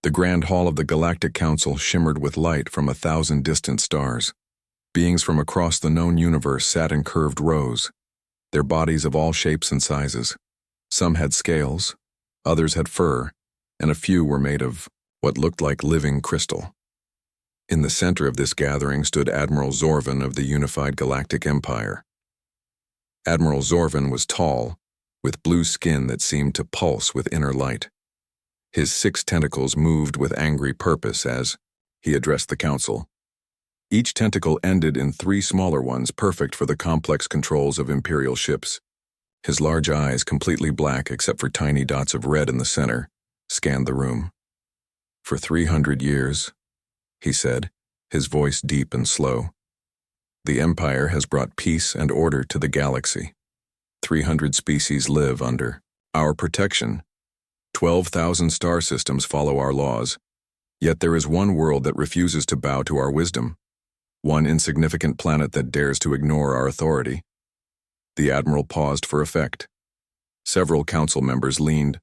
The grand hall of the Galactic Council shimmered with light from 1,000 distant stars. Beings from across the known universe sat in curved rows, their bodies of all shapes and sizes. Some had scales, others had fur, and a few were made of what looked like living crystal. In the center of this gathering stood Admiral Zorvan of the Unified Galactic Empire. Admiral Zorvan was tall, with blue skin that seemed to pulse with inner light. His 6 tentacles moved with angry purpose as he addressed the council. Each tentacle ended in 3 smaller ones perfect for the complex controls of Imperial ships. His large eyes, completely black except for tiny dots of red in the center, scanned the room. "For 300 years," he said, his voice deep and slow, "the Empire has brought peace and order to the galaxy. 300 species live under our protection. 12,000 star systems follow our laws. Yet there is one world that refuses to bow to our wisdom. One insignificant planet that dares to ignore our authority." The Admiral paused for effect. Several council members leaned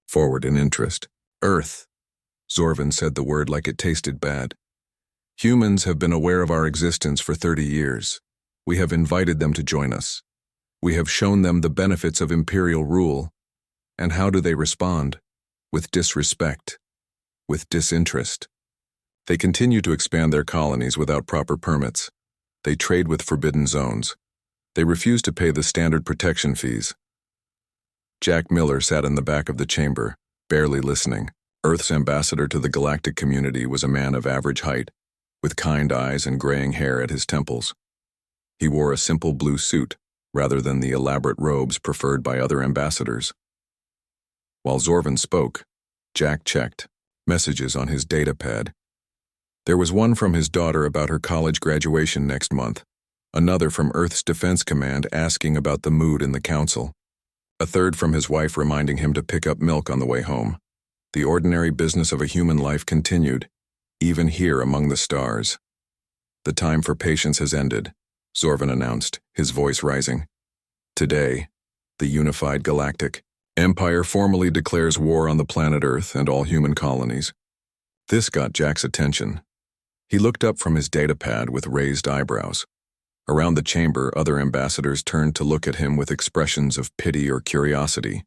forward in interest. "Earth." Zorvan said the word like it tasted bad. "Humans have been aware of our existence for 30 years. We have invited them to join us. We have shown them the benefits of Imperial rule. And how do they respond? With disrespect. With disinterest. They continue to expand their colonies without proper permits. They trade with forbidden zones. They refuse to pay the standard protection fees." Jack Miller sat in the back of the chamber, barely listening. Earth's ambassador to the galactic community was a man of average height, with kind eyes and graying hair at his temples. He wore a simple blue suit, rather than the elaborate robes preferred by other ambassadors. While Zorvan spoke, Jack checked messages on his datapad. There was one from his daughter about her college graduation next month, another from Earth's Defense Command asking about the mood in the council, a third from his wife reminding him to pick up milk on the way home. The ordinary business of a human life continued, even here among the stars. "The time for patience has ended," Zorvan announced, his voice rising. "Today, the Unified Galactic Empire formally declares war on the planet Earth and all human colonies." This got Jack's attention. He looked up from his datapad with raised eyebrows. Around the chamber, other ambassadors turned to look at him with expressions of pity or curiosity.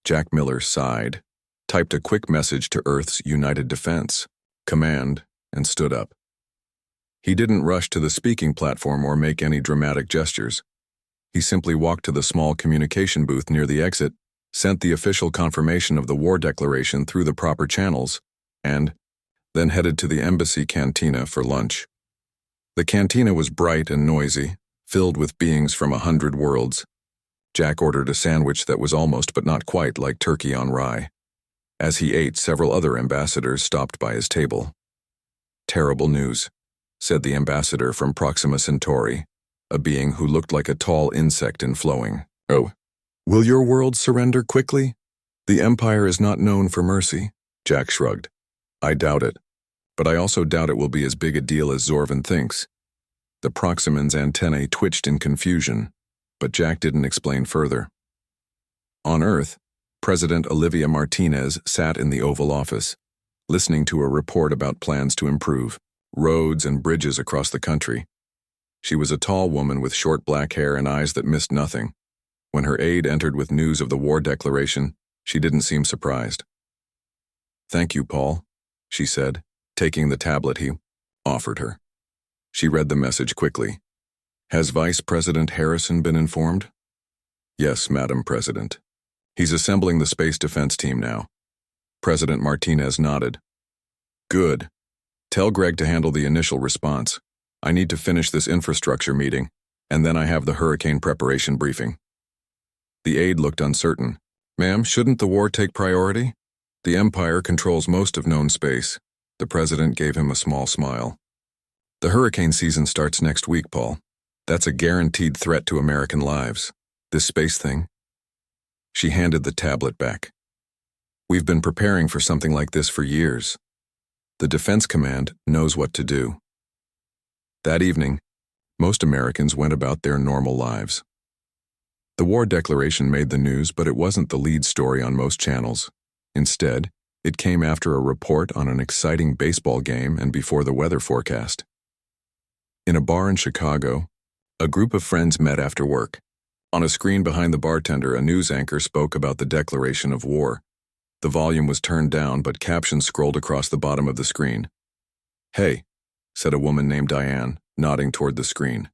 Jack Miller sighed, typed a quick message to Earth's United Defense Command, and stood up. He didn't rush to the speaking platform or make any dramatic gestures. He simply walked to the small communication booth near the exit, sent the official confirmation of the war declaration through the proper channels, and then headed to the embassy cantina for lunch. The cantina was bright and noisy, filled with beings from 100 worlds. Jack ordered a sandwich that was almost but not quite like turkey on rye. As he ate, several other ambassadors stopped by his table. "Terrible news," said the ambassador from Proxima Centauri, a being who looked like a tall insect in flowing. "Oh, will your world surrender quickly? The Empire is not known for mercy." Jack shrugged. "I doubt it, but I also doubt it will be as big a deal as Zorvan thinks." The Proximan's antennae twitched in confusion, but Jack didn't explain further. On Earth, President Olivia Martinez sat in the Oval Office, listening to a report about plans to improve roads and bridges across the country. She was a tall woman with short black hair and eyes that missed nothing. When her aide entered with news of the war declaration, she didn't seem surprised. "Thank you, Paul," she said, taking the tablet he offered her. She read the message quickly. "Has Vice President Harrison been informed?" "Yes, Madam President. He's assembling the space defense team now." President Martinez nodded. "Good. Tell Greg to handle the initial response. I need to finish this infrastructure meeting, and then I have the hurricane preparation briefing." The aide looked uncertain. "Ma'am, shouldn't the war take priority? The Empire controls most of known space." The president gave him a small smile. "The hurricane season starts next week, Paul. That's a guaranteed threat to American lives. This space thing." She handed the tablet back. "We've been preparing for something like this for years. The Defense Command knows what to do." That evening, most Americans went about their normal lives. The war declaration made the news, but it wasn't the lead story on most channels. Instead, It came after a report on an exciting baseball game and before the weather forecast. In a bar in Chicago, a group of friends met after work. On a screen behind the bartender, a news anchor spoke about the declaration of war. The volume was turned down, but captions scrolled across the bottom of the screen. "Hey," said a woman named Diane, nodding toward the screen.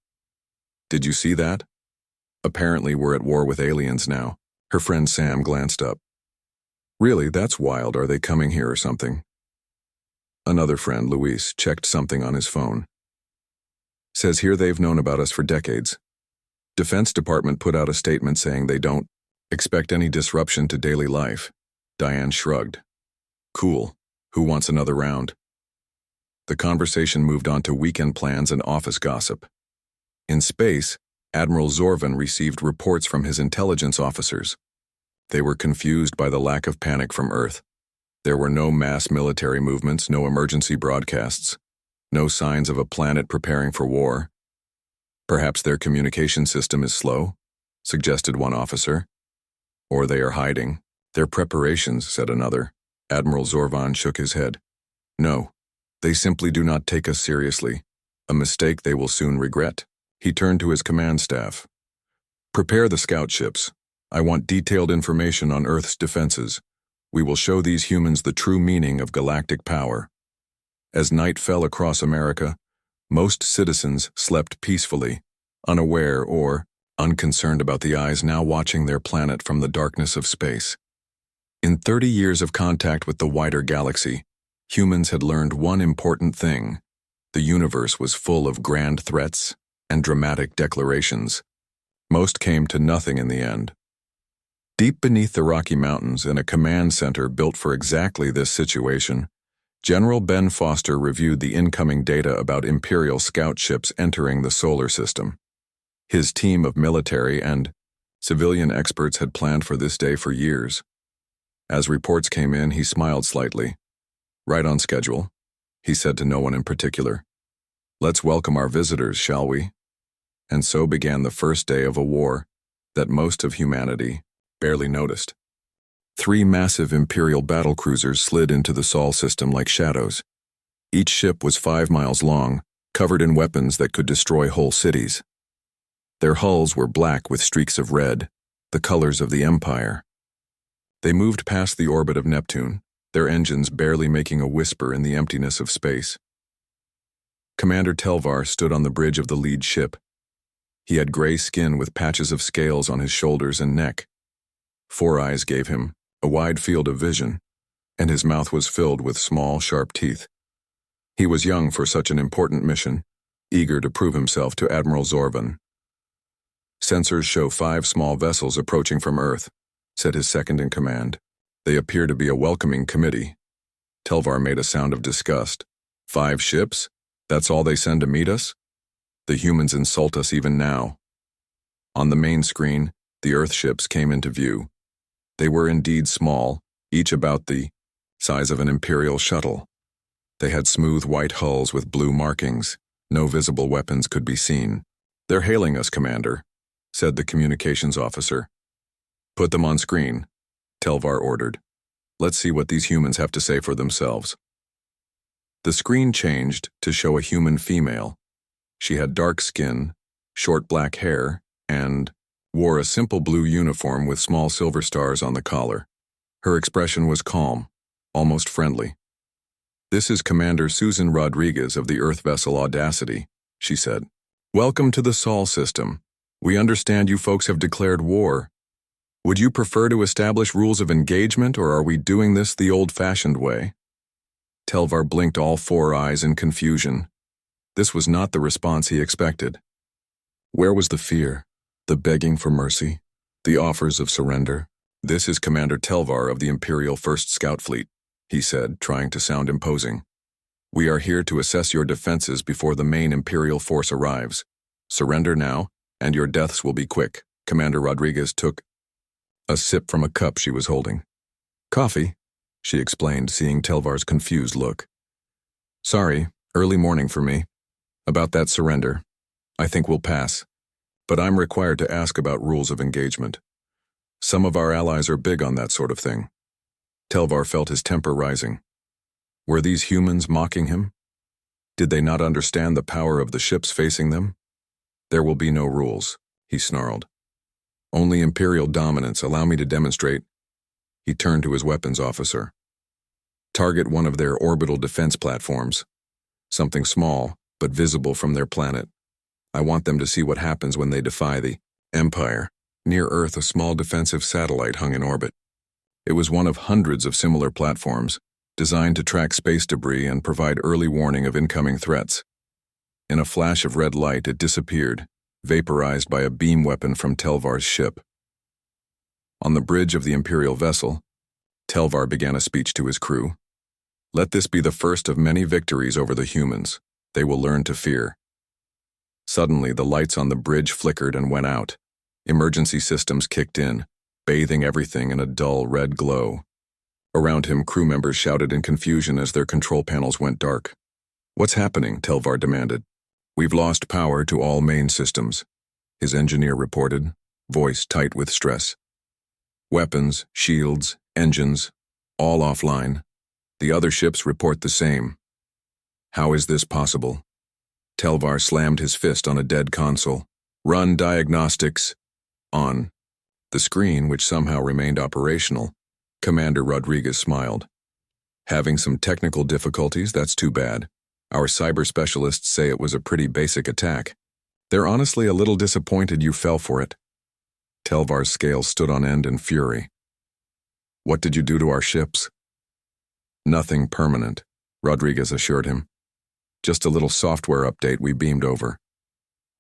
"Did you see that? Apparently we're at war with aliens now." Her friend Sam glanced up. "Really, that's wild. Are they coming here or something?" Another friend, Luis, checked something on his phone. "Says here they've known about us for decades. Defense Department put out a statement saying they don't expect any disruption to daily life." Diane shrugged. "Cool. Who wants another round?" The conversation moved on to weekend plans and office gossip. In space, Admiral Zorvan received reports from his intelligence officers. They were confused by the lack of panic from Earth. There were no mass military movements, no emergency broadcasts, no signs of a planet preparing for war. "Perhaps their communication system is slow," suggested one officer. "Or they are hiding. Their preparations," said another. Admiral Zorvan shook his head. "No, they simply do not take us seriously, a mistake they will soon regret." He turned to his command staff. "Prepare the scout ships. I want detailed information on Earth's defenses. We will show these humans the true meaning of galactic power." As night fell across America, most citizens slept peacefully, unaware or unconcerned about the eyes now watching their planet from the darkness of space. In 30 years of contact with the wider galaxy, humans had learned one important thing. The universe was full of grand threats and dramatic declarations. Most came to nothing in the end. Deep beneath the Rocky Mountains, in a command center built for exactly this situation, General Ben Foster reviewed the incoming data about Imperial scout ships entering the solar system. His team of military and civilian experts had planned for this day for years. As reports came in, he smiled slightly. "Right on schedule," he said to no one in particular. "Let's welcome our visitors, shall we?" And so began the first day of a war that most of humanity barely noticed. 3 massive Imperial battlecruisers slid into the Sol system like shadows. Each ship was 5 miles long, covered in weapons that could destroy whole cities. Their hulls were black with streaks of red, the colors of the Empire. They moved past the orbit of Neptune, their engines barely making a whisper in the emptiness of space. Commander Telvar stood on the bridge of the lead ship. He had gray skin with patches of scales on his shoulders and neck. 4 eyes gave him a wide field of vision, and his mouth was filled with small, sharp teeth. He was young for such an important mission, eager to prove himself to Admiral Zorvan. "Sensors show 5 small vessels approaching from Earth," said his second-in-command. "They appear to be a welcoming committee." Telvar made a sound of disgust. 5 ships? That's all they send to meet us? The humans insult us even now." On the main screen, the Earth ships came into view. They were indeed small, each about the size of an Imperial shuttle. They had smooth white hulls with blue markings. No visible weapons could be seen. "They're hailing us, Commander," said the communications officer. "Put them on screen," Telvar ordered. "Let's see what these humans have to say for themselves." The screen changed to show a human female. She had dark skin, short black hair, and wore a simple blue uniform with small silver stars on the collar. Her expression was calm, almost friendly. "This is Commander Susan Rodriguez of the Earth vessel Audacity," she said. "Welcome to the Sol system. We understand you folks have declared war. Would you prefer to establish rules of engagement, or are we doing this the old-fashioned way?" Telvar blinked all 4 eyes in confusion. This was not the response he expected. Where was the fear, the begging for mercy, the offers of surrender? "This is Commander Telvar of the Imperial 1st Scout Fleet," he said, trying to sound imposing. "We are here to assess your defenses before the main Imperial force arrives. Surrender now, and your deaths will be quick." Commander Rodriguez took a sip from a cup she was holding. "Coffee," she explained, seeing Telvar's confused look. "Sorry, early morning for me. About that surrender. I think we'll pass. But I'm required to ask about rules of engagement. Some of our allies are big on that sort of thing." Telvar felt his temper rising. Were these humans mocking him? Did they not understand the power of the ships facing them? There will be no rules, he snarled. Only Imperial dominance. Allow me to demonstrate. He turned to his weapons officer. Target one of their orbital defense platforms. Something small, but visible from their planet. I want them to see what happens when they defy the Empire. Near Earth, a small defensive satellite hung in orbit. It was one of hundreds of similar platforms, designed to track space debris and provide early warning of incoming threats. In a flash of red light, it disappeared, vaporized by a beam weapon from Telvar's ship. On the bridge of the Imperial vessel, Telvar began a speech to his crew. Let this be the first of many victories over the humans. They will learn to fear. Suddenly, the lights on the bridge flickered and went out. Emergency systems kicked in, bathing everything in a dull red glow. Around him, crew members shouted in confusion as their control panels went dark. What's happening? Telvar demanded. We've lost power to all main systems, his engineer reported, voice tight with stress. Weapons, shields, engines, all offline. The other ships report the same. How is this possible? Telvar slammed his fist on a dead console. Run diagnostics. On. The screen, which somehow remained operational, Commander Rodriguez smiled. Having some technical difficulties, that's too bad. Our cyber specialists say it was a pretty basic attack. They're honestly a little disappointed you fell for it. Telvar's scales stood on end in fury. What did you do to our ships? Nothing permanent, Rodriguez assured him. Just a little software update we beamed over.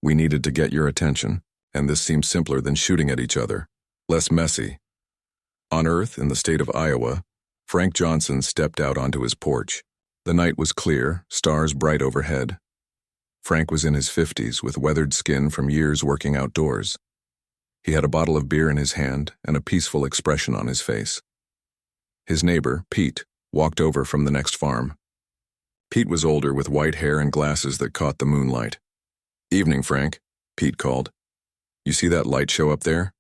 We needed to get your attention, and this seemed simpler than shooting at each other. Less messy. On Earth, in the state of Iowa, Frank Johnson stepped out onto his porch. The night was clear, stars bright overhead. Frank was in his 50s with weathered skin from years working outdoors. He had a bottle of beer in his hand and a peaceful expression on his face. His neighbor, Pete, walked over from the next farm. Pete was older with white hair and glasses that caught the moonlight. Evening, Frank, Pete called. You see that light show up there?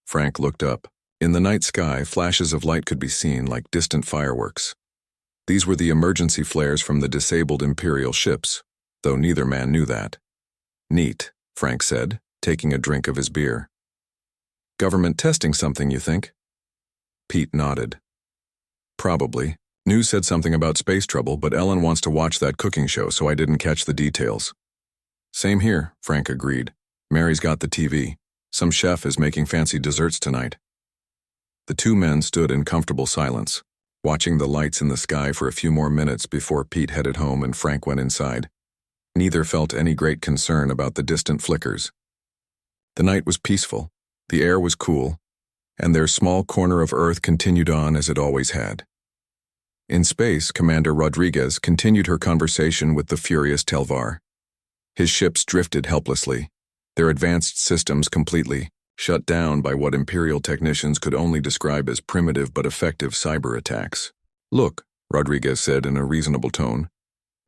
Frank looked up. In the night sky, flashes of light could be seen like distant fireworks. These were the emergency flares from the disabled Imperial ships, though neither man knew that. Neat, Frank said, taking a drink of his beer. Government testing something, you think? Pete nodded. Probably. News said something about space trouble, but Ellen wants to watch that cooking show, so I didn't catch the details. Same here, Frank agreed. Mary's got the TV. Some chef is making fancy desserts tonight. The two men stood in comfortable silence, watching the lights in the sky for a few more minutes before Pete headed home and Frank went inside. Neither felt any great concern about the distant flickers. The night was peaceful, the air was cool, and their small corner of Earth continued on as it always had. In space, Commander Rodriguez continued her conversation with the furious Telvar. His ships drifted helplessly, their advanced systems completely shut down by what Imperial technicians could only describe as primitive but effective cyber attacks. Look, Rodriguez said in a reasonable tone.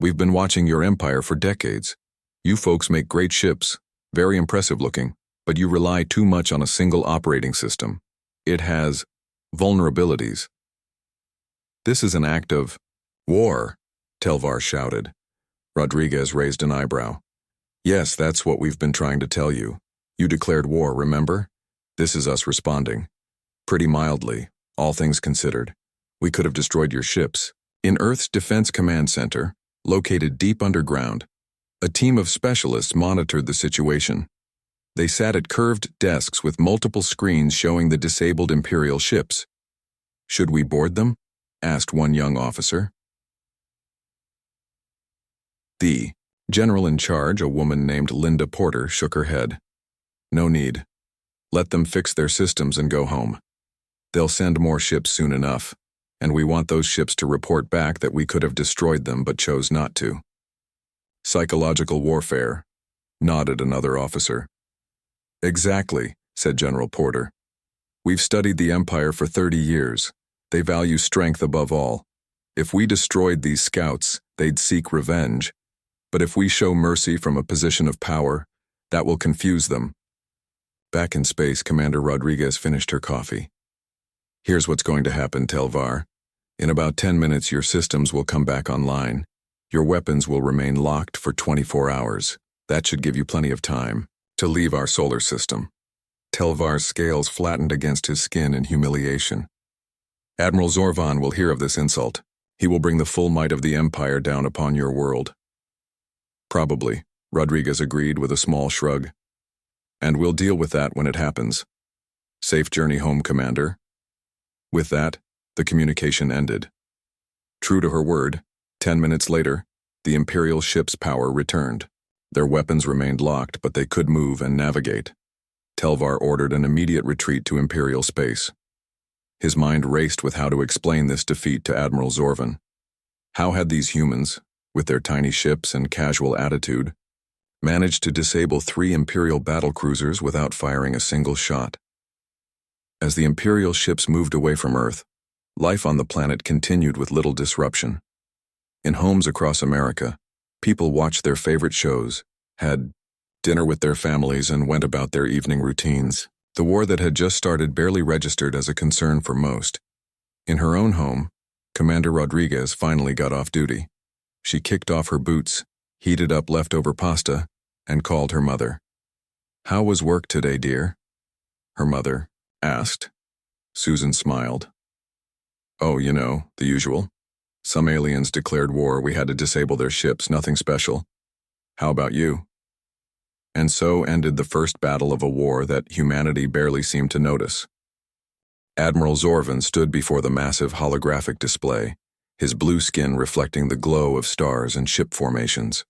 We've been watching your empire for decades. You folks make great ships, very impressive looking, but you rely too much on a single operating system. It has vulnerabilities. This is an act of war, Telvar shouted. Rodriguez raised an eyebrow. Yes, that's what we've been trying to tell you. You declared war, remember? This is us responding. Pretty mildly, all things considered. We could have destroyed your ships. In Earth's Defense Command Center, located deep underground, a team of specialists monitored the situation. They sat at curved desks with multiple screens showing the disabled Imperial ships. Should we board them? Asked one young officer. The general in charge, a woman named Linda Porter, shook her head. No need. Let them fix their systems and go home. They'll send more ships soon enough, and we want those ships to report back that we could have destroyed them but chose not to. Psychological warfare, nodded another officer. Exactly, said General Porter. We've studied the Empire for 30 years. They value strength above all. If we destroyed these scouts, they'd seek revenge. But if we show mercy from a position of power, that will confuse them. Back in space, Commander Rodriguez finished her coffee. Here's what's going to happen, Telvar. In about 10 minutes, your systems will come back online. Your weapons will remain locked for 24 hours. That should give you plenty of time to leave our solar system. Telvar's scales flattened against his skin in humiliation. Admiral Zorvan will hear of this insult. He will bring the full might of the Empire down upon your world. Probably, Rodriguez agreed with a small shrug. And we'll deal with that when it happens. Safe journey home, Commander. With that, the communication ended. True to her word, 10 minutes later, the Imperial ship's power returned. Their weapons remained locked, but they could move and navigate. Telvar ordered an immediate retreat to Imperial space. His mind raced with how to explain this defeat to Admiral Zorvan. How had these humans, with their tiny ships and casual attitude, managed to disable 3 Imperial battlecruisers without firing a single shot? As the Imperial ships moved away from Earth, life on the planet continued with little disruption. In homes across America, people watched their favorite shows, had dinner with their families, and went about their evening routines. The war that had just started barely registered as a concern for most. In her own home, Commander Rodriguez finally got off duty. She kicked off her boots, heated up leftover pasta, and called her mother. "How was work today, dear?" her mother asked. Susan smiled. "Oh, you know, the usual. Some aliens declared war, we had to disable their ships, nothing special. How about you?" And so ended the first battle of a war that humanity barely seemed to notice. Admiral Zorvan stood before the massive holographic display, his blue skin reflecting the glow of stars and ship formations.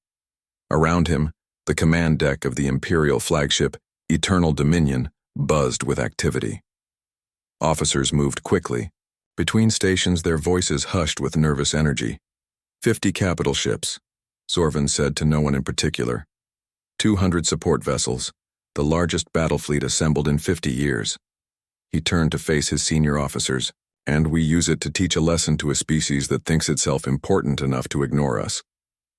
Around him, the command deck of the Imperial flagship, Eternal Dominion, buzzed with activity. Officers moved quickly. Between stations, their voices hushed with nervous energy. 50 capital ships, Zorvan said to no one in particular. 200 support vessels, the largest battle fleet assembled in 50 years. He turned to face his senior officers. "And we use it to teach a lesson to a species that thinks itself important enough to ignore us."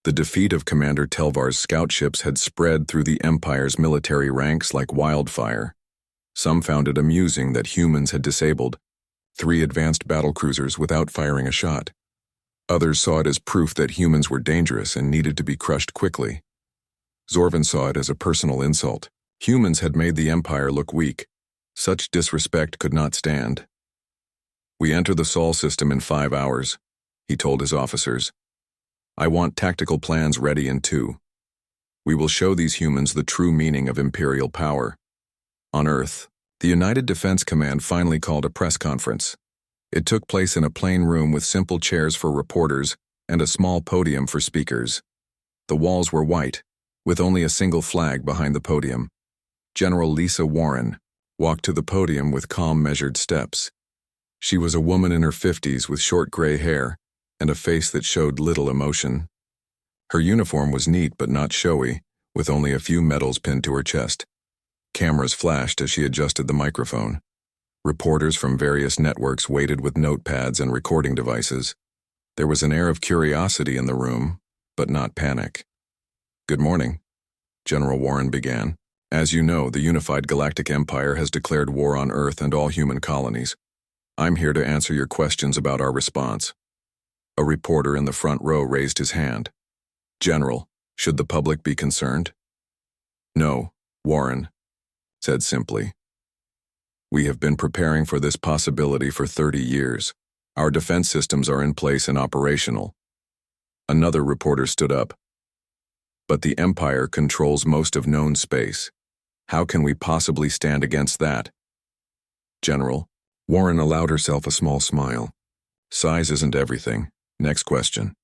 The defeat of Commander Telvar's scout ships had spread through the Empire's military ranks like wildfire. Some found it amusing that humans had disabled 3 advanced battlecruisers without firing a shot. Others saw it as proof that humans were dangerous and needed to be crushed quickly. Zorvan saw it as a personal insult. Humans had made the Empire look weak. Such disrespect could not stand. "We enter the Sol system in 5 hours, he told his officers. "I want tactical plans ready in 2. We will show these humans the true meaning of Imperial power." On Earth, the United Defense Command finally called a press conference. It took place in a plain room with simple chairs for reporters and a small podium for speakers. The walls were white, with only a single flag behind the podium. General Lisa Warren walked to the podium with calm, measured steps. She was a woman in her 50s with short gray hair and a face that showed little emotion. Her uniform was neat but not showy, with only a few medals pinned to her chest. Cameras flashed as she adjusted the microphone. Reporters from various networks waited with notepads and recording devices. There was an air of curiosity in the room, but not panic. "Good morning," General Warren began. "As you know, the unified Galactic Empire has declared war on Earth and all human colonies. I'm here to answer your questions about our response." A reporter in the front row raised his hand. "General, should the public be concerned?" "No," Warren said simply. "We have been preparing for this possibility for 30 years. Our defense systems are in place and operational." Another reporter stood up. "But the Empire controls most of known space. How can we possibly stand against that?" "General," Warren allowed herself a small smile. "Size isn't everything. Next question."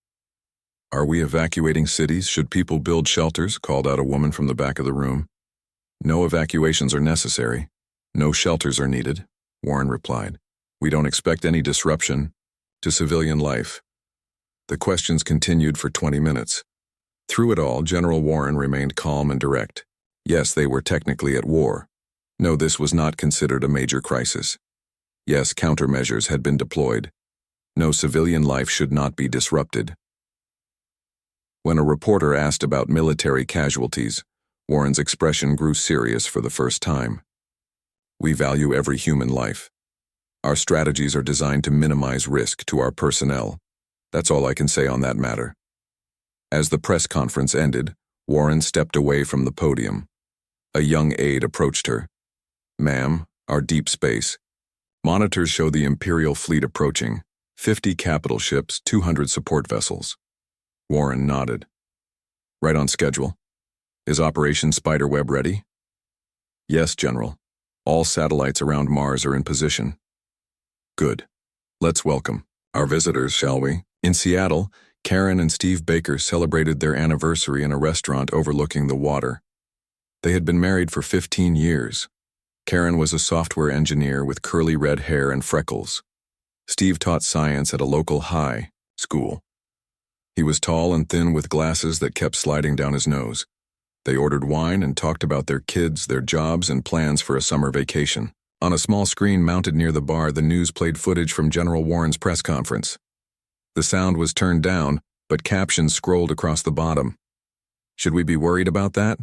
"Are we evacuating cities? Should people build shelters?" called out a woman from the back of the room. "No evacuations are necessary. No shelters are needed," Warren replied. "We don't expect any disruption to civilian life." The questions continued for 20 minutes. Through it all, General Warren remained calm and direct. Yes, they were technically at war. No, this was not considered a major crisis. Yes, countermeasures had been deployed. No, civilian life should not be disrupted. When a reporter asked about military casualties, Warren's expression grew serious for the first time. "We value every human life. Our strategies are designed to minimize risk to our personnel. That's all I can say on that matter." As the press conference ended, Warren stepped away from the podium. A young aide approached her. "Ma'am, our deep space. Monitors show the Imperial fleet approaching. 50 capital ships, 200 support vessels." Warren nodded. "Right on schedule. Is Operation Spiderweb ready?" "Yes, General. All satellites around Mars are in position." "Good. Let's welcome our visitors, shall we?" In Seattle, Karen and Steve Baker celebrated their anniversary in a restaurant overlooking the water. They had been married for 15 years. Karen was a software engineer with curly red hair and freckles. Steve taught science at a local high school. He was tall and thin with glasses that kept sliding down his nose. They ordered wine and talked about their kids, their jobs, and plans for a summer vacation. On a small screen mounted near the bar, the news played footage from General Warren's press conference. The sound was turned down, but captions scrolled across the bottom. "Should we be worried about that?"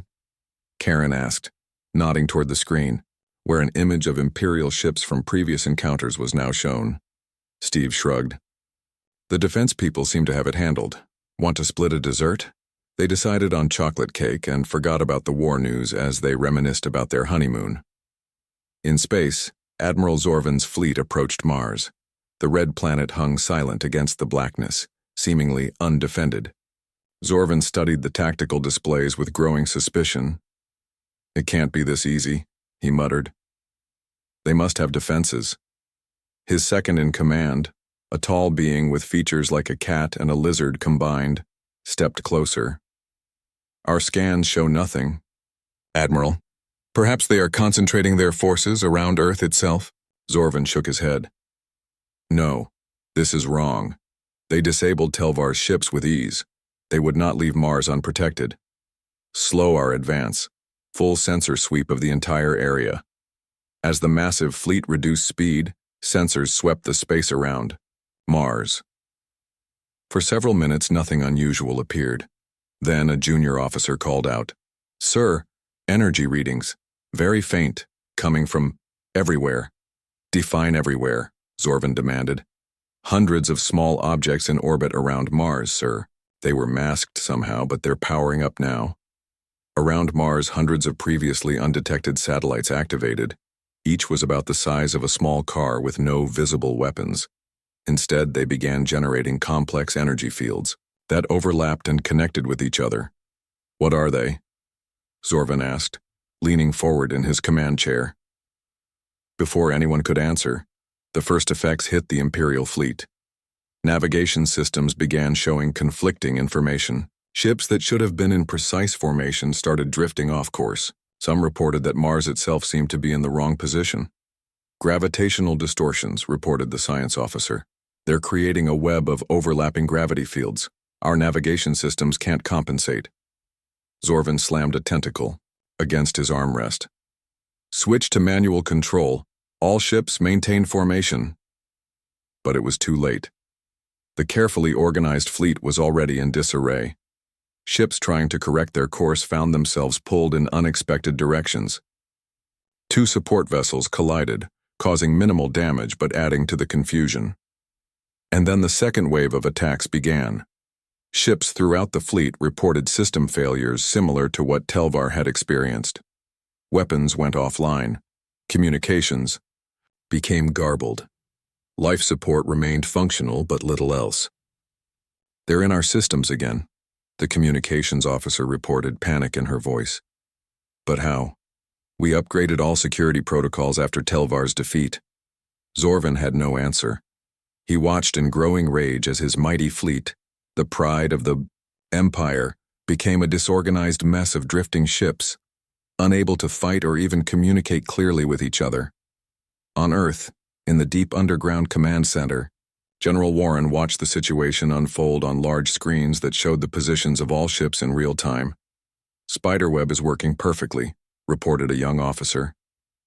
Karen asked, nodding toward the screen, where an image of Imperial ships from previous encounters was now shown. Steve shrugged. "The defense people seem to have it handled. Want to split a dessert?" They decided on chocolate cake and forgot about the war news as they reminisced about their honeymoon. In space, Admiral Zorvan's fleet approached Mars. The red planet hung silent against the blackness, seemingly undefended. Zorvan studied the tactical displays with growing suspicion. "It can't be this easy," he muttered. "They must have defenses." His second in command, a tall being with features like a cat and a lizard combined, stepped closer. "Our scans show nothing, Admiral. Perhaps they are concentrating their forces around Earth itself?" Zorvan shook his head. "No, this is wrong. They disabled Telvar's ships with ease. They would not leave Mars unprotected. Slow our advance. Full sensor sweep of the entire area." As the massive fleet reduced speed, sensors swept the space around Mars. For several minutes, nothing unusual appeared. Then a junior officer called out, "Sir, energy readings. Very faint, coming from everywhere." "Define everywhere," Zorvan demanded. "Hundreds of small objects in orbit around Mars, sir. They were masked somehow, but they're powering up now. Around Mars, hundreds of previously undetected satellites activated. Each was about the size of a small car with no visible weapons. Instead, they began generating complex energy fields that overlapped and connected with each other." "What are they?" Zorvan asked, leaning forward in his command chair. Before anyone could answer, the first effects hit the Imperial fleet. Navigation systems began showing conflicting information. Ships that should have been in precise formation started drifting off course. Some reported that Mars itself seemed to be in the wrong position. "Gravitational distortions," reported the science officer. "They're creating a web of overlapping gravity fields. Our navigation systems can't compensate." Zorvan slammed a tentacle against his armrest. "Switch to manual control. All ships maintain formation." But it was too late. The carefully organized fleet was already in disarray. Ships trying to correct their course found themselves pulled in unexpected directions. Two support vessels collided, causing minimal damage but adding to the confusion. And then the second wave of attacks began. Ships throughout the fleet reported system failures similar to what Telvar had experienced. Weapons went offline. Communications became garbled. Life support remained functional, but little else. "They're in our systems again," the communications officer reported, panic in her voice. "But how?" "We upgraded all security protocols after Telvar's defeat." Zorvan had no answer. He watched in growing rage as his mighty fleet, the pride of the Empire, became a disorganized mess of drifting ships, unable to fight or even communicate clearly with each other. On Earth, in the deep underground command center, General Warren watched the situation unfold on large screens that showed the positions of all ships in real time. "Spiderweb is working perfectly," reported a young officer.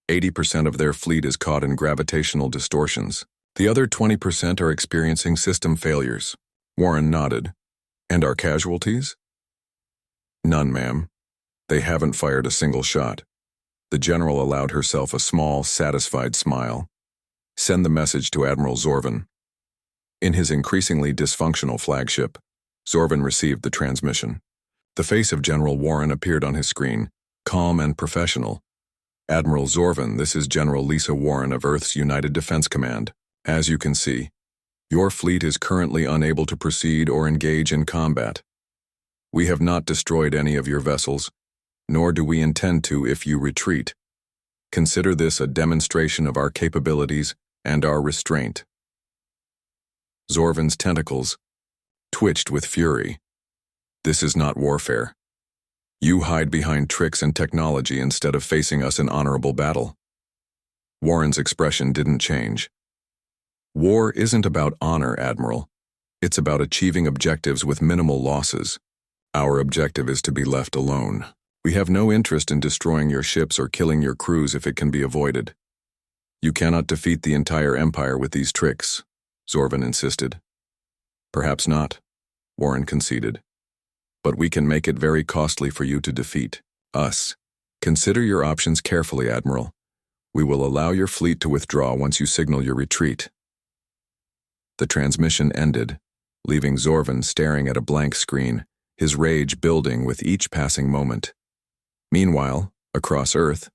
80% of their fleet is caught in gravitational distortions. The other 20% are experiencing system failures. Warren nodded. "And our casualties?" "None, ma'am. They haven't fired a single shot." The general allowed herself a small, satisfied smile. Send the message to Admiral Zorvan. In his increasingly dysfunctional flagship, Zorvan received the transmission. The face of General Warren appeared on his screen, calm and professional. Admiral Zorvan, this is General Lisa Warren of Earth's United Defense Command. As you can see, your fleet is currently unable to proceed or engage in combat. We have not destroyed any of your vessels, nor do we intend to if you retreat. Consider this a demonstration of our capabilities and our restraint. Zorvan's tentacles twitched with fury. This is not warfare. You hide behind tricks and technology instead of facing us in honorable battle. Warren's expression didn't change. War isn't about honor, Admiral. It's about achieving objectives with minimal losses. Our objective is to be left alone. We have no interest in destroying your ships or killing your crews if it can be avoided. You cannot defeat the entire Empire with these tricks, Zorvan insisted. Perhaps not, Warren conceded. But we can make it very costly for you to defeat us. Consider your options carefully, Admiral. We will allow your fleet to withdraw once you signal your retreat. The transmission ended, leaving Zorvan staring at a blank screen, his rage building with each passing moment. Meanwhile, across Earth,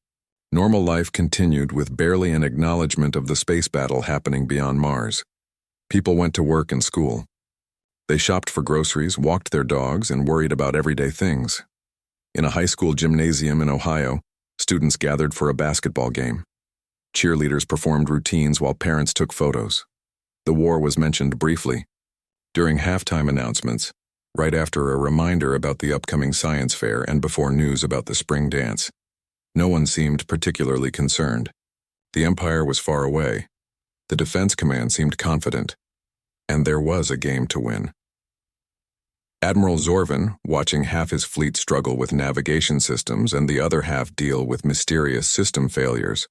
normal life continued with barely an acknowledgement of the space battle happening beyond Mars. People went to work and school. They shopped for groceries, walked their dogs, and worried about everyday things. In a high school gymnasium in Ohio, students gathered for a basketball game. Cheerleaders performed routines while parents took photos. The war was mentioned briefly. During halftime announcements, right after a reminder about the upcoming science fair and before news about the spring dance, no one seemed particularly concerned. The Empire was far away. The Defense Command seemed confident. And there was a game to win. Admiral Zorvan, watching half his fleet struggle with navigation systems and the other half deal with mysterious system failures,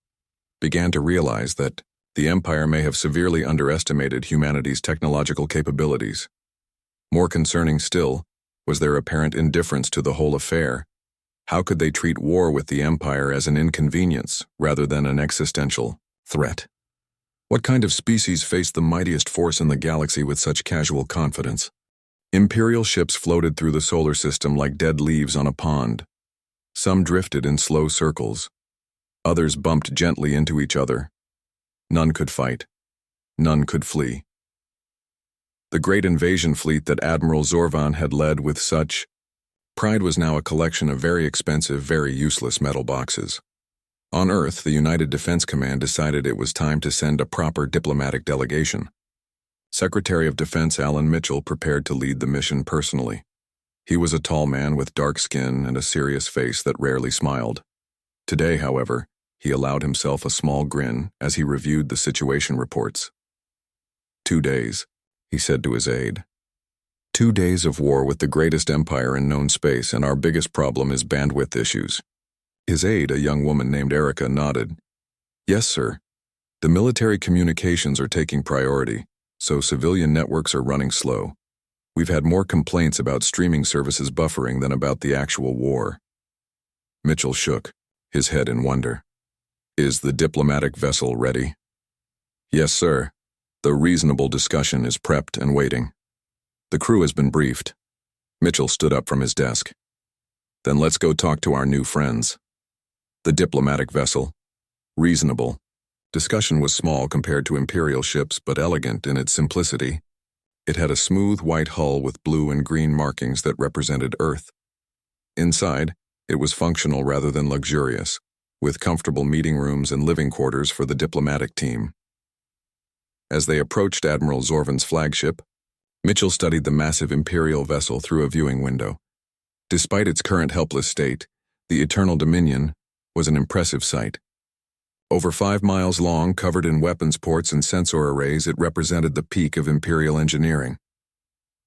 began to realize that the Empire may have severely underestimated humanity's technological capabilities. More concerning still was their apparent indifference to the whole affair. How could they treat war with the Empire as an inconvenience rather than an existential threat? What kind of species faced the mightiest force in the galaxy with such casual confidence? Imperial ships floated through the solar system like dead leaves on a pond. Some drifted in slow circles. Others bumped gently into each other. None could fight. None could flee. The great invasion fleet that Admiral Zorvan had led with such pride was now a collection of very expensive, very useless metal boxes. On Earth, the United Defense Command decided it was time to send a proper diplomatic delegation. Secretary of Defense Alan Mitchell prepared to lead the mission personally. He was a tall man with dark skin and a serious face that rarely smiled. Today, however, he allowed himself a small grin as he reviewed the situation reports. 2 days, he said to his aide. 2 days of war with the greatest empire in known space, and our biggest problem is bandwidth issues. His aide, a young woman named Erica, nodded. Yes, sir. The military communications are taking priority, so civilian networks are running slow. We've had more complaints about streaming services buffering than about the actual war. Mitchell shook, his head in wonder. Is the diplomatic vessel ready? Yes, sir. The reasonable discussion is prepped and waiting. The crew has been briefed. Mitchell stood up from his desk. Then let's go talk to our new friends. The diplomatic vessel. Reasonable. Discussion was small compared to Imperial ships, but elegant in its simplicity. It had a smooth white hull with blue and green markings that represented Earth. Inside, it was functional rather than luxurious, with comfortable meeting rooms and living quarters for the diplomatic team. As they approached Admiral Zorvan's flagship, Mitchell studied the massive Imperial vessel through a viewing window. Despite its current helpless state, the Eternal Dominion was an impressive sight. Over 5 miles long, covered in weapons ports and sensor arrays, it represented the peak of Imperial engineering.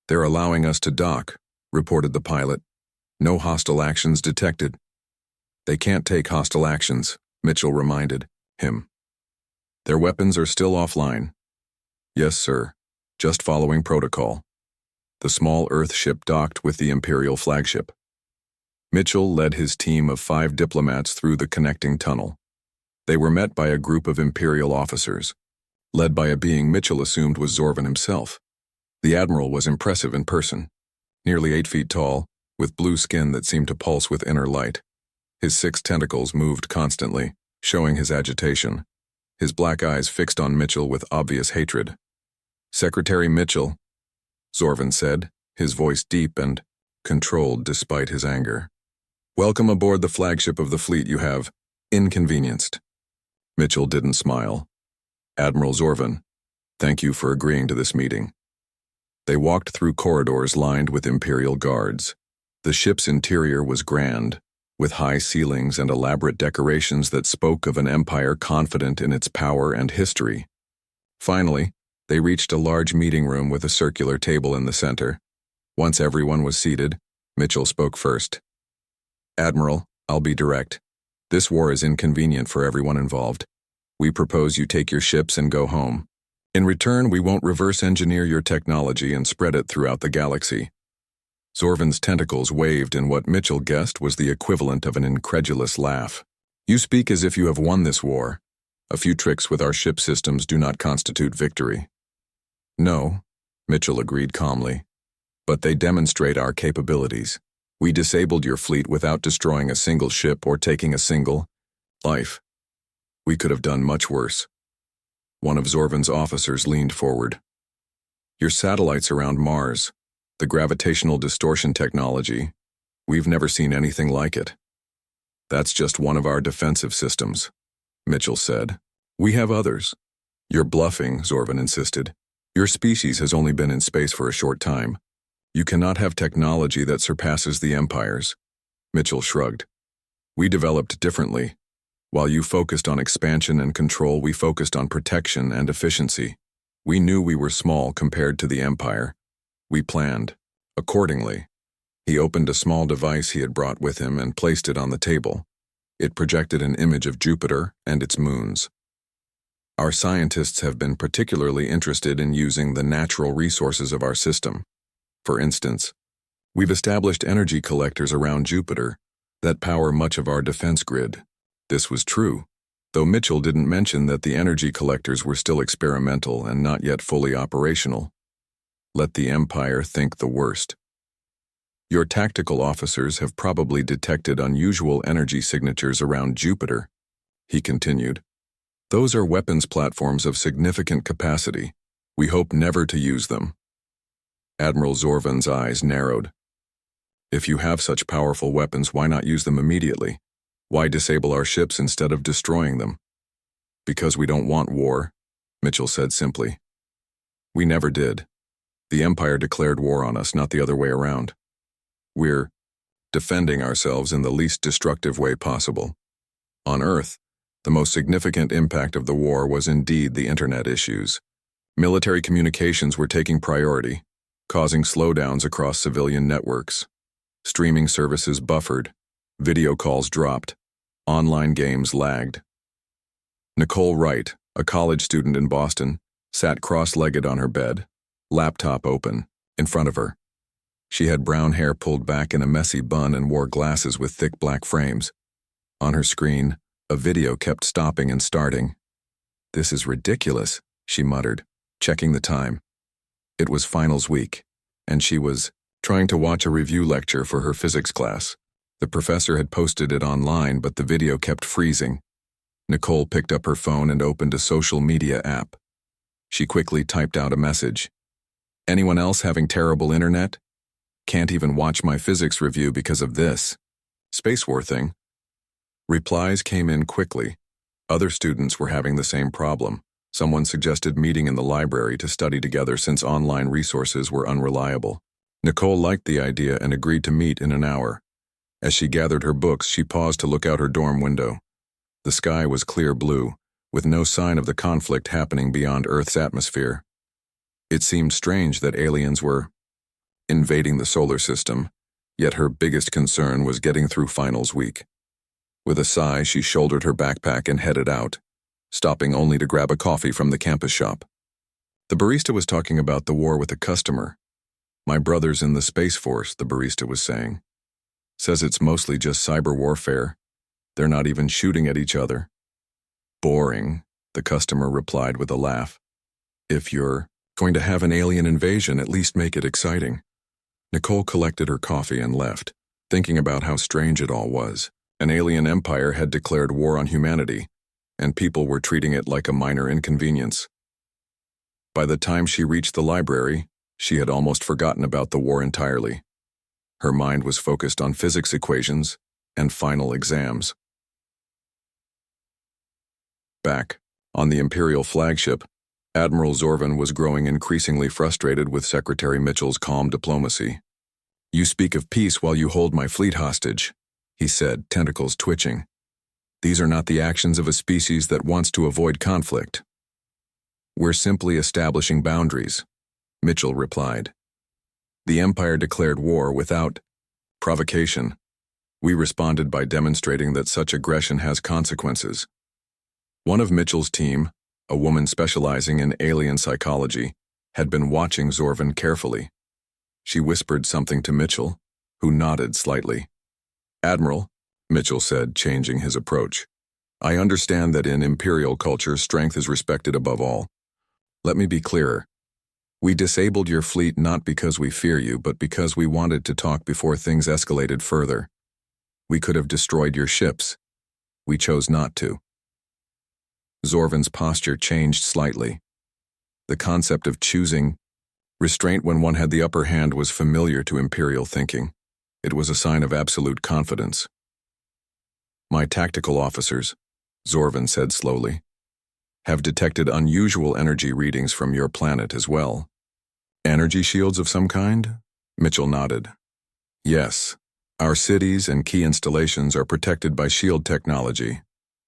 They're allowing us to dock, reported the pilot. No hostile actions detected. They can't take hostile actions, Mitchell reminded him. Their weapons are still offline. Yes, sir. Just following protocol. The small Earth ship docked with the Imperial flagship. Mitchell led his team of 5 diplomats through the connecting tunnel. They were met by a group of Imperial officers. led by a being Mitchell assumed was Zorvan himself. The Admiral was impressive in person, nearly 8 feet tall, with blue skin that seemed to pulse with inner light. His 6 tentacles moved constantly, showing his agitation, his black eyes fixed on Mitchell with obvious hatred. "Secretary Mitchell," Zorvan said, his voice deep and controlled despite his anger. "Welcome aboard the flagship of the fleet you have inconvenienced." Mitchell didn't smile. "Admiral Zorvan, thank you for agreeing to this meeting." They walked through corridors lined with Imperial guards. The ship's interior was grand, with high ceilings and elaborate decorations that spoke of an empire confident in its power and history. Finally, they reached a large meeting room with a circular table in the center. Once everyone was seated, Mitchell spoke first. "Admiral, I'll be direct. This war is inconvenient for everyone involved. We propose you take your ships and go home. In return, we won't reverse engineer your technology and spread it throughout the galaxy." Zorvan's tentacles waved in what Mitchell guessed was the equivalent of an incredulous laugh. "You speak as if you have won this war. A few tricks with our ship systems do not constitute victory." "No," Mitchell agreed calmly, "but they demonstrate our capabilities. We disabled your fleet without destroying a single ship or taking a single life. We could have done much worse." One of Zorvan's officers leaned forward. "Your satellites around Mars, the gravitational distortion technology, we've never seen anything like it." "That's just one of our defensive systems," Mitchell said. "We have others." "You're bluffing," Zorvan insisted. "Your species has only been in space for a short time. You cannot have technology that surpasses the Empire's." Mitchell shrugged. "We developed differently. While you focused on expansion and control, we focused on protection and efficiency. We knew we were small compared to the Empire. We planned accordingly." He opened a small device he had brought with him and placed it on the table. It projected an image of Jupiter and its moons. "Our scientists have been particularly interested in using the natural resources of our system. For instance, we've established energy collectors around Jupiter that power much of our defense grid." This was true, though Mitchell didn't mention that the energy collectors were still experimental and not yet fully operational. Let the Empire think the worst. "Your tactical officers have probably detected unusual energy signatures around Jupiter," he continued. "Those are weapons platforms of significant capacity. We hope never to use them." Admiral Zorvan's eyes narrowed. "If you have such powerful weapons, why not use them immediately? Why disable our ships instead of destroying them?" "Because we don't want war," Mitchell said simply. "We never did. The Empire declared war on us, not the other way around. We're defending ourselves in the least destructive way possible." On Earth, the most significant impact of the war was indeed the internet issues. Military communications were taking priority, causing slowdowns across civilian networks. Streaming services buffered, video calls dropped, online games lagged. Nicole Wright, a college student in Boston, sat cross-legged on her bed, laptop open, in front of her. She had brown hair pulled back in a messy bun and wore glasses with thick black frames. On her screen, a video kept stopping and starting. "This is ridiculous," she muttered, checking the time. It was finals week, and she was trying to watch a review lecture for her physics class. The professor had posted it online, but the video kept freezing. Nicole picked up her phone and opened a social media app. She quickly typed out a message. "Anyone else having terrible internet? Can't even watch my physics review because of this Space War thing." Replies came in quickly. Other students were having the same problem. Someone suggested meeting in the library to study together since online resources were unreliable. Nicole liked the idea and agreed to meet in an hour. As she gathered her books, she paused to look out her dorm window. The sky was clear blue, with no sign of the conflict happening beyond Earth's atmosphere. It seemed strange that aliens were invading the solar system, yet her biggest concern was getting through finals week. With a sigh, she shouldered her backpack and headed out, stopping only to grab a coffee from the campus shop. The barista was talking about the war with a customer. "My brother's in the Space Force," the barista was saying. "Says it's mostly just cyber warfare. They're not even shooting at each other." "Boring," the customer replied with a laugh. If you're going to have an alien invasion, at least make it exciting. Nicole collected her coffee and left, thinking about how strange it all was. An alien empire had declared war on humanity, and people were treating it like a minor inconvenience. By the time she reached the library, she had almost forgotten about the war entirely. Her mind was focused on physics equations and final exams. Back on the Imperial flagship, Admiral Zorvan was growing increasingly frustrated with Secretary Mitchell's calm diplomacy. "You speak of peace while you hold my fleet hostage," he said, tentacles twitching. "These are not the actions of a species that wants to avoid conflict." "We're simply establishing boundaries," Mitchell replied. "The Empire declared war without provocation. We responded by demonstrating that such aggression has consequences." One of Mitchell's team, a woman specializing in alien psychology, had been watching Zorvan carefully. She whispered something to Mitchell, who nodded slightly. "Admiral," Mitchell said, changing his approach, "I understand that in Imperial culture strength is respected above all. Let me be clearer. We disabled your fleet not because we fear you, but because we wanted to talk before things escalated further. We could have destroyed your ships. We chose not to." Zorvan's posture changed slightly. The concept of choosing restraint when one had the upper hand was familiar to Imperial thinking. It was a sign of absolute confidence. "My tactical officers," Zorvan said slowly, "have detected unusual energy readings from your planet as well." "Energy shields of some kind?" Mitchell nodded. "Yes. Our cities and key installations are protected by shield technology.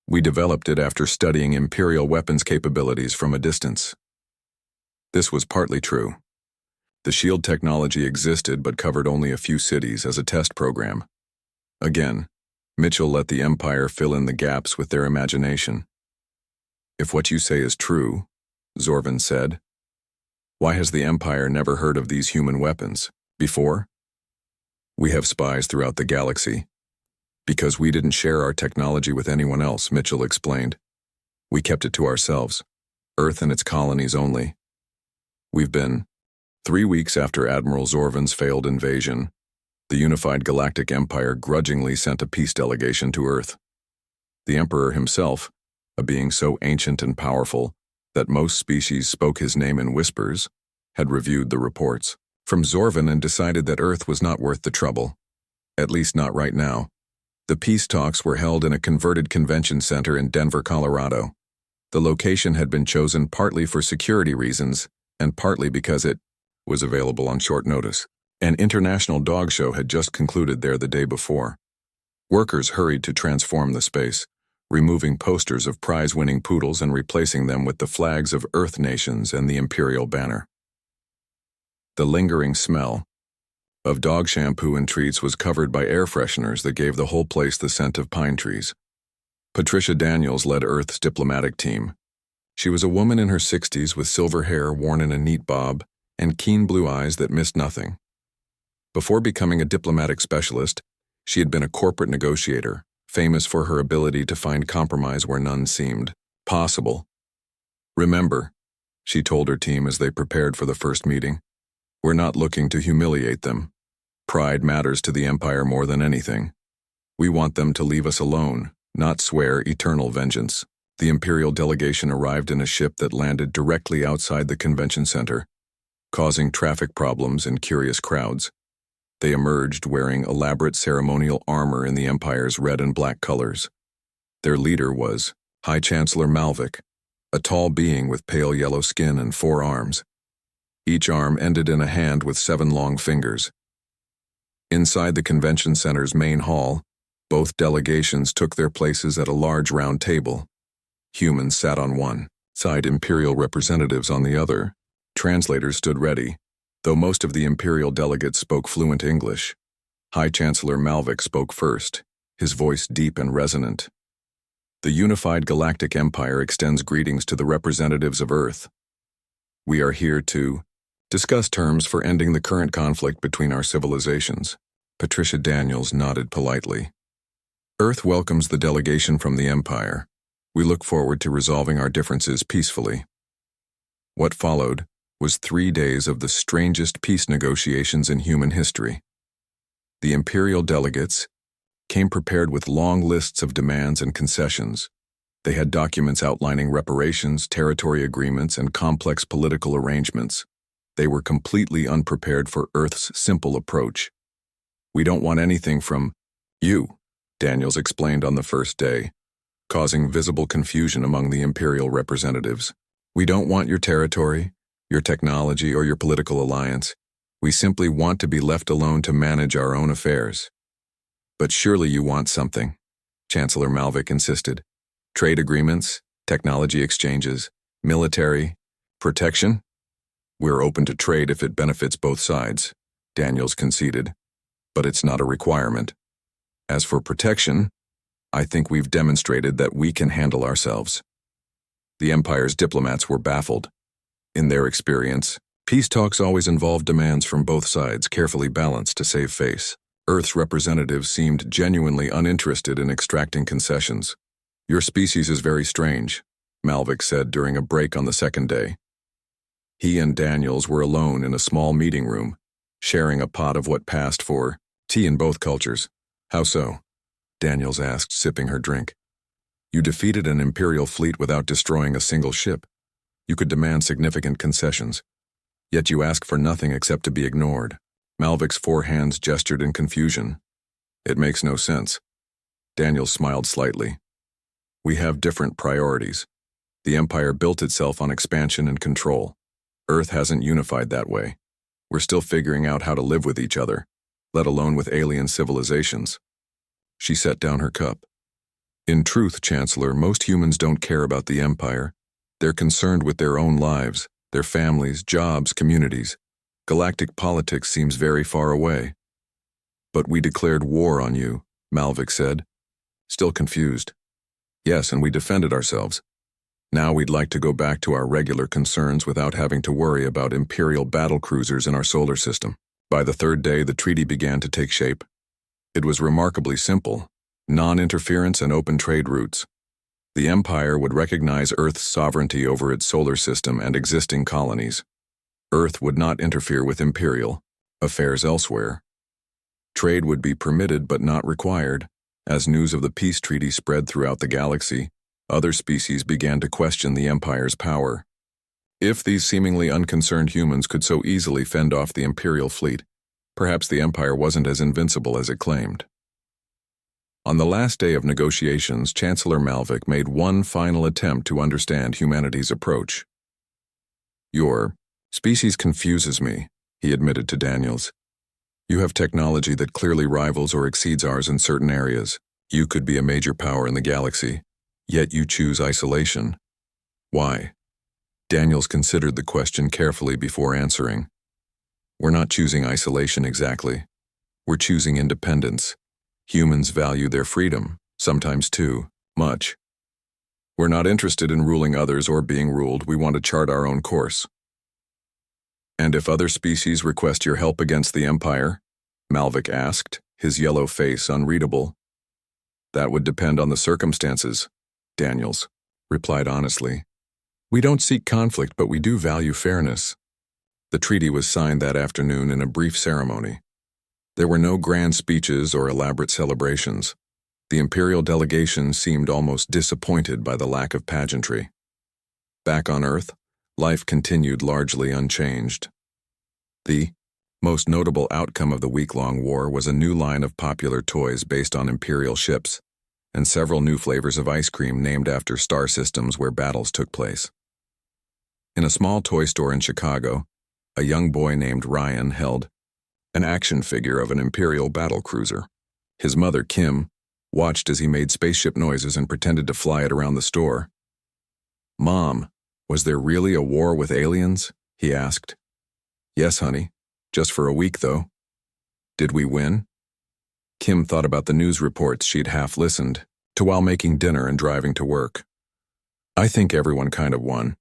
We developed it after studying Imperial weapons capabilities from a distance." This was partly true. The shield technology existed but covered only a few cities as a test program. Again, Mitchell let the Empire fill in the gaps with their imagination. "If what you say is true," Zorvan said, "why has the Empire never heard of these human weapons before?" "We have spies throughout the galaxy. Because we didn't share our technology with anyone else," Mitchell explained. "We kept it to ourselves, Earth and its colonies only. We've been 3 weeks after Admiral Zorvan's failed invasion, the unified Galactic Empire grudgingly sent a peace delegation to Earth. The Emperor himself, a being so ancient and powerful that most species spoke his name in whispers, had reviewed the reports from Zorvan and decided that Earth was not worth the trouble, at least not right now. The peace talks were held in a converted convention center in Denver, Colorado. The location had been chosen partly for security reasons and partly because it was available on short notice. An international dog show had just concluded there the day before. Workers hurried to transform the space, removing posters of prize-winning poodles and replacing them with the flags of Earth nations and the Imperial banner. The lingering smell of dog shampoo and treats was covered by air fresheners that gave the whole place the scent of pine trees. Patricia Daniels led Earth's diplomatic team. She was a woman in her 60s with silver hair worn in a neat bob and keen blue eyes that missed nothing. Before becoming a diplomatic specialist, she had been a corporate negotiator, famous for her ability to find compromise where none seemed possible. "Remember," she told her team as they prepared for the first meeting, "we're not looking to humiliate them. Pride matters to the Empire more than anything. We want them to leave us alone, not swear eternal vengeance." The Imperial delegation arrived in a ship that landed directly outside the convention center, causing traffic problems and curious crowds. They emerged wearing elaborate ceremonial armor in the Empire's red and black colors. Their leader was High Chancellor Malvik, a tall being with pale yellow skin and 4 arms. Each arm ended in a hand with 7 long fingers. Inside the convention center's main hall, both delegations took their places at a large round table. Humans sat on one side, Imperial representatives on the other. Translators stood ready, though most of the Imperial delegates spoke fluent English. High Chancellor Malvik spoke first, his voice deep and resonant. "The unified Galactic Empire extends greetings to the representatives of Earth. We are here to discuss terms for ending the current conflict between our civilizations." Patricia Daniels nodded politely. "Earth welcomes the delegation from the Empire. We look forward to resolving our differences peacefully." What followed was 3 days of the strangest peace negotiations in human history. The imperial delegates came prepared with long lists of demands and concessions. They had documents outlining reparations, territory agreements, and complex political arrangements. They were completely unprepared for Earth's simple approach. "We don't want anything from you," Daniels explained on the first day, causing visible confusion among the imperial representatives. "We don't want your territory, your technology, or your political alliance. We simply want to be left alone to manage our own affairs." "But surely you want something," Chancellor Malvik insisted. "Trade agreements, technology exchanges, military, protection?" "We're open to trade if it benefits both sides," Daniels conceded, "but it's not a requirement. As for protection, I think we've demonstrated that we can handle ourselves." The Empire's diplomats were baffled. In their experience, peace talks always involved demands from both sides, carefully balanced to save face. Earth's representatives seemed genuinely uninterested in extracting concessions. "Your species is very strange," Malvik said during a break on the second day. He and Daniels were alone in a small meeting room, sharing a pot of what passed for tea in both cultures. "How so?" Daniels asked, sipping her drink. "You defeated an Imperial fleet without destroying a single ship. You could demand significant concessions. Yet you ask for nothing except to be ignored." Malvik's 4 hands gestured in confusion. "It makes no sense." Daniels smiled slightly. "We have different priorities. The Empire built itself on expansion and control. Earth hasn't unified that way. We're still figuring out how to live with each other, let alone with alien civilizations." She set down her cup. "In truth, Chancellor, most humans don't care about the Empire. They're concerned with their own lives, their families, jobs, communities. Galactic politics seems very far away." "But we declared war on you," Malvik said, still confused. "Yes, and we defended ourselves. Now we'd like to go back to our regular concerns without having to worry about Imperial battlecruisers in our solar system." By the 3rd day, the treaty began to take shape. It was remarkably simple: non-interference and open trade routes. The Empire would recognize Earth's sovereignty over its solar system and existing colonies. Earth would not interfere with Imperial affairs elsewhere. Trade would be permitted but not required. As news of the peace treaty spread throughout the galaxy, other species began to question the Empire's power. If these seemingly unconcerned humans could so easily fend off the Imperial fleet, perhaps the Empire wasn't as invincible as it claimed. On the last day of negotiations, Chancellor Malvik made one final attempt to understand humanity's approach. "Your species confuses me," he admitted to Daniels. "You have technology that clearly rivals or exceeds ours in certain areas. You could be a major power in the galaxy, yet you choose isolation. Why?" Daniels considered the question carefully before answering. "We're not choosing isolation exactly. We're choosing independence. Humans value their freedom, sometimes too much. We're not interested in ruling others or being ruled. We want to chart our own course." "And if other species request your help against the Empire?" Malvik asked, his yellow face unreadable. "That would depend on the circumstances," Daniels replied honestly. "We don't seek conflict, but we do value fairness." The treaty was signed that afternoon in a brief ceremony. There were no grand speeches or elaborate celebrations. The Imperial delegation seemed almost disappointed by the lack of pageantry. Back on Earth, life continued largely unchanged. The most notable outcome of the week-long war was a new line of popular toys based on Imperial ships, and several new flavors of ice cream named after star systems where battles took place. In a small toy store in Chicago, a young boy named Ryan held an action figure of an Imperial battlecruiser. His mother, Kim, watched as he made spaceship noises and pretended to fly it around the store. "Mom, was there really a war with aliens?" he asked. "Yes, honey. Just for a week, though." "Did we win?" Kim thought about the news reports she'd half listened to while making dinner and driving to work. "I think everyone kind of won.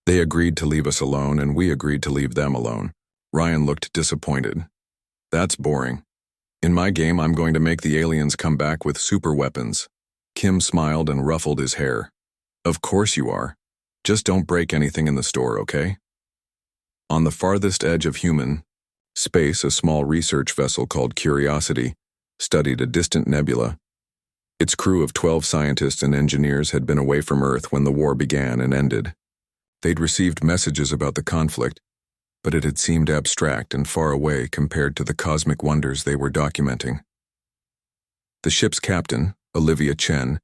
They agreed to leave us alone, and we agreed to leave them alone." Ryan looked disappointed. "That's boring. In my game, I'm going to make the aliens come back with super weapons." Kim smiled and ruffled his hair. "Of course you are. Just don't break anything in the store, okay? On the farthest edge of human space, a small research vessel called Curiosity studied a distant nebula. Its crew of 12 scientists and engineers had been away from Earth when the war began and ended. They'd received messages about the conflict, but it had seemed abstract and far away compared to the cosmic wonders they were documenting. The ship's captain, Olivia Chen,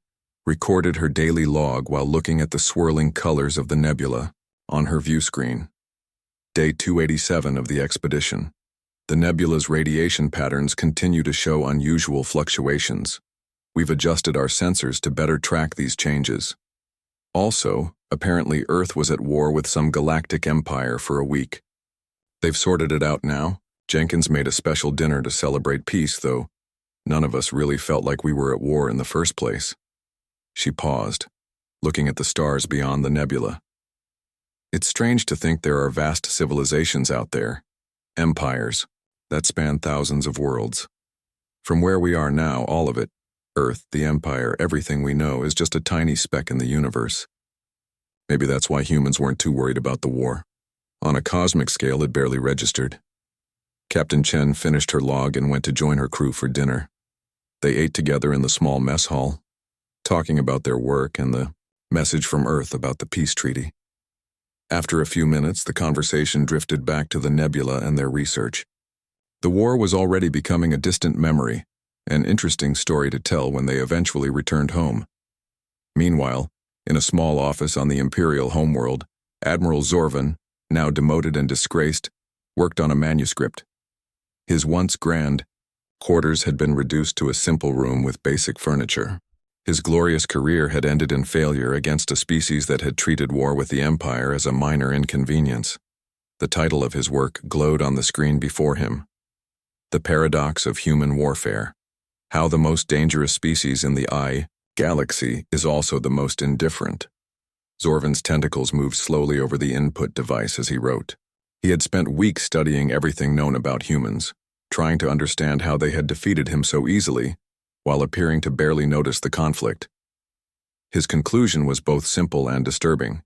recorded her daily log while looking at the swirling colors of the nebula on her view screen. Day 287 of the expedition. The nebula's radiation patterns continue to show unusual fluctuations. We've adjusted our sensors to better track these changes. Also, apparently Earth was at war with some galactic empire for a week. They've sorted it out now. Jenkins made a special dinner to celebrate peace, though none of us really felt like we were at war in the first place. She paused, looking at the stars beyond the nebula. It's strange to think there are vast civilizations out there, empires, that span thousands of worlds. From where we are now, all of it, Earth, the Empire, everything we know, is just a tiny speck in the universe. Maybe that's why humans weren't too worried about the war. On a cosmic scale, it barely registered. Captain Chen finished her log and went to join her crew for dinner. They ate together in the small mess hall, talking about their work and the message from Earth about the peace treaty. After a few minutes, the conversation drifted back to the nebula and their research. The war was already becoming a distant memory, an interesting story to tell when they eventually returned home. Meanwhile, in a small office on the Imperial homeworld, Admiral Zorvan, now demoted and disgraced, worked on a manuscript. His once grand quarters had been reduced to a simple room with basic furniture. His glorious career had ended in failure against a species that had treated war with the Empire as a minor inconvenience. The title of his work glowed on the screen before him. The Paradox of Human Warfare. How the most dangerous species in the galaxy is also the most indifferent. Zorvan's tentacles moved slowly over the input device as he wrote. He had spent weeks studying everything known about humans, trying to understand how they had defeated him so easily, while appearing to barely notice the conflict. His conclusion was both simple and disturbing.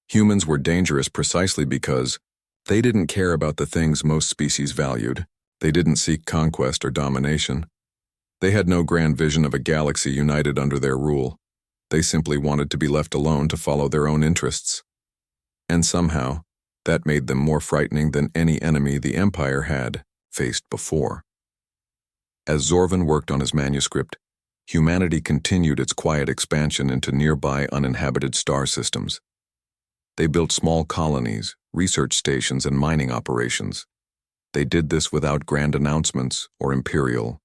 Humans were dangerous precisely because they didn't care about the things most species valued. They didn't seek conquest or domination. They had no grand vision of a galaxy united under their rule. They simply wanted to be left alone to follow their own interests. And somehow, that made them more frightening than any enemy the Empire had faced before. As Zorvan worked on his manuscript, humanity continued its quiet expansion into nearby uninhabited star systems. They built small colonies, research stations, and mining operations. They did this without grand announcements or imperial